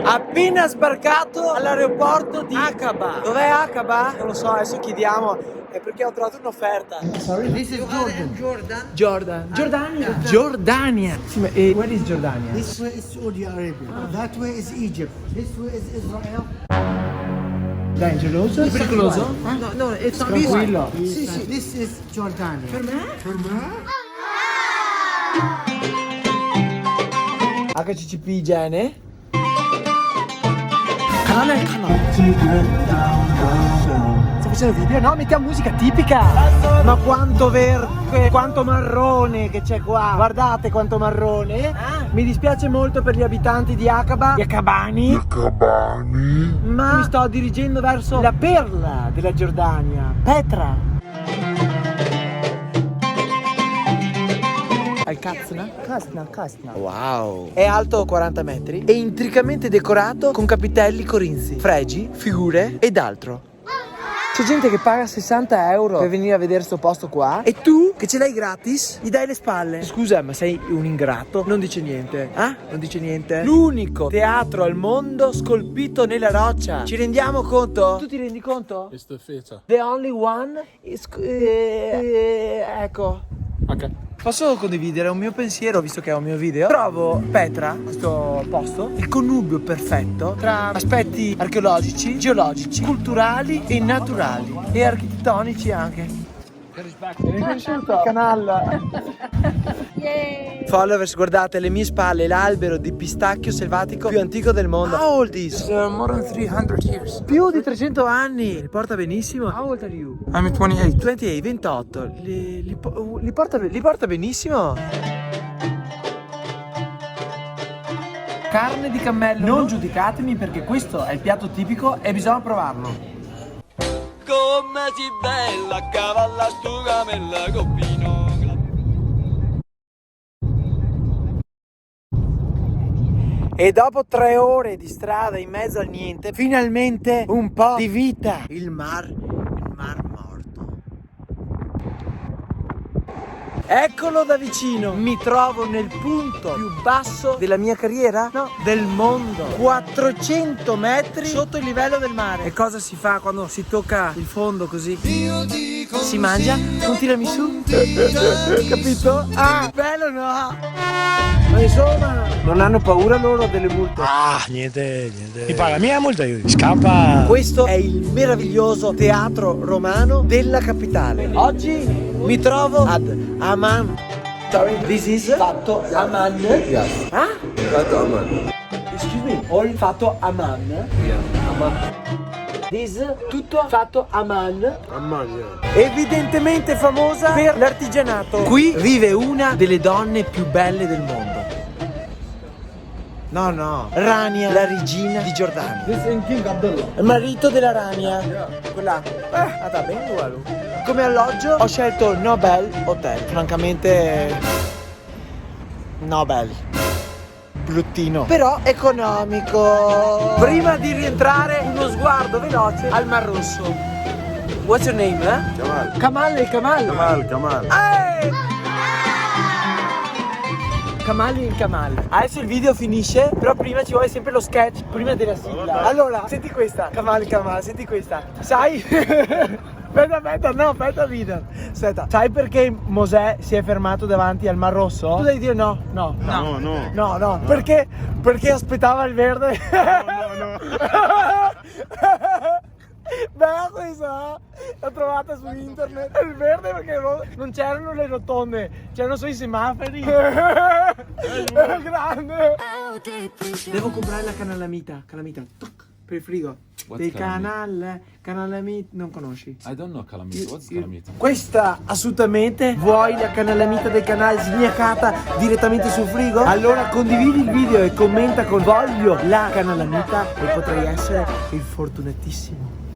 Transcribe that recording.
Appena sbarcato all'aeroporto di Aqaba. Dov'è Aqaba? Non lo so, adesso chiediamo. È perché ho trovato un'offerta. Sorry, this is Jordan. Giordania. Sì, ma where is Giordania? This way is Saudi Arabia. That way is Egypt. This way is Israel. Dangeroso? Pericoloso? No, it's not Tranquillo. Sì, sì. This is Jordania. Per me? HCCP igiene. Canale al canale. Sto facendo video? No, mettiamo musica tipica. Ma quanto verde, quanto marrone che c'è qua. Guardate quanto marrone. Mi dispiace molto per gli abitanti di Aqaba, gli Aqabani. Ma mi sto dirigendo verso la perla della Giordania, Petra. Al Kasna? Kasna. Wow. È alto 40 metri e intricamente decorato con capitelli corinzi, fregi, figure ed altro. C'è gente che paga 60 euro per venire a vedere sto posto qua e tu, che ce l'hai gratis, gli dai le spalle. Scusa, ma sei un ingrato? Non dice niente. Non dice niente? L'unico teatro al mondo scolpito nella roccia. Ci rendiamo conto? Tu ti rendi conto? It's the theater. The only one is... ecco. Ok. Posso condividere un mio pensiero, visto che è un mio video? Trovo Petra, questo posto, il connubio perfetto tra aspetti archeologici, geologici, culturali e naturali e architettonici anche. Riconosciuto? Canal. Followers, guardate alle mie spalle l'albero di pistacchio selvatico più antico del mondo. How old is? More than 300 years. Più di 300 anni. Li porta benissimo. How old are you? I'm 28. 28. Li porta benissimo. Carne di cammello. Non giudicatemi perché questo è il piatto tipico e bisogna provarlo. Come si bella a cavalla stu camella coppino. E dopo 3 ore di strada in mezzo al niente, finalmente un po' di vita. Il mar morto. Eccolo da vicino. Mi trovo nel punto più basso della mia carriera? No, del mondo. 400 metri sotto il livello del mare. E cosa si fa quando si tocca il fondo così? Si mangia? Non tirami su? Capito? Ah, bello no? Ma insomma, non hanno paura loro delle multe? Niente. Ti paga mia multa, io scappa. Questo è il meraviglioso teatro romano della capitale. Oggi mi trovo ad Amman. Sorry, this is Fatto Amman. Yes. Fatto Amman. Excuse me, all Fatto Amman. Yeah. Amman. This tutto fatto Amman. Amman, yeah. Evidentemente famosa per l'artigianato. Qui vive una delle donne più belle del mondo. No, Rania, la regina di Giordania. This is King Abdullah. Il marito della Rania. Quella. Sta bene uguale. Come alloggio ho scelto il Nobel Hotel. Francamente Nobel. Bruttino, però economico. Prima di rientrare, uno sguardo veloce al Mar Rosso. What's your name, eh? Kamal. Kamal. Kamal. Adesso il video finisce, però prima ci vuole sempre lo sketch, prima della sigla. Allora, senti questa. Kamal, senti questa. Sai? Aspetta video. Aspetta. Sai perché Mosè si è fermato davanti al Mar Rosso? Tu devi dire no. No. Perché aspettava il verde. No. Beh, questa l'ho trovata su internet. Il verde perché non c'erano le rotonde, c'erano solo i semafori. Grande. Devo comprare la calamita. Toc, per il frigo. Dei Canalamita. Non conosci? I don't know calamita. What's calamita? Questa assolutamente. Vuoi la canalamita del canale sgnaccata direttamente sul frigo? Allora condividi il video e commenta con voglio la canalamita e potrai essere il fortunatissimo.